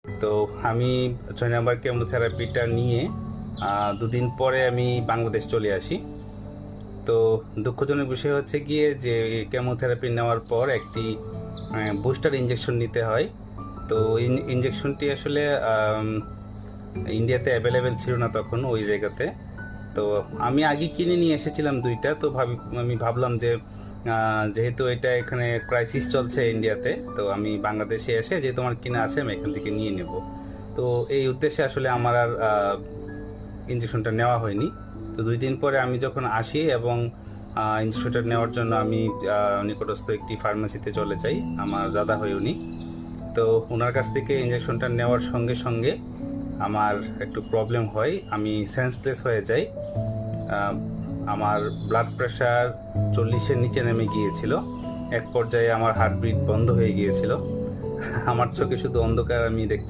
তো আমি 6 নাম্বার কেমোথেরাপিটা নিয়ে 2 দিন পরে আমি বাংলাদেশ চলে আসি। তো দুঃখজনক বিষয় হচ্ছে গিয়ে যে কেমোথেরাপি নেওয়ার পর একটি বুস্টার ইঞ্জেকশন নিতে হয়। তো ইঞ্জেকশনটি আসলে ইন্ডিয়াতে অ্যাভেলেবেল ছিল না তখন ওই জায়গাতে। তো আমি আগে কিনে নিয়ে এসেছিলাম 2টা। তো আমি ভাবলাম যে যেহেতু এটা এখানে ক্রাইসিস চলছে ইন্ডিয়াতে, তো আমি বাংলাদেশে এসে যেহেতু আমার কিনা আছে আমি এখান থেকে নিয়ে নেব। তো এই উদ্দেশ্যে আসলে আমার আর ইঞ্জেকশনটা নেওয়া হয়নি। তো 2 দিন পরে আমি যখন আসি এবং ইঞ্জেকশনটা নেওয়ার জন্য আমি নিকটস্থ একটি ফার্মেসিতে চলে যাই, আমার দাদা হয় উনি। তো ওনার কাছ থেকে ইঞ্জেকশনটা নেওয়ার সঙ্গে সঙ্গে আমার একটু প্রবলেম হয়, আমি সেন্সলেস হয়ে যাই। আহ, আমার ব্লাড প্রেশার 40-এর নিচে নেমে গিয়েছিল। এক পর্যায়ে আমার হার্টবিট বন্ধ হয়ে গিয়েছিল। আমার চোখে শুধু অন্ধকার আমি দেখছি।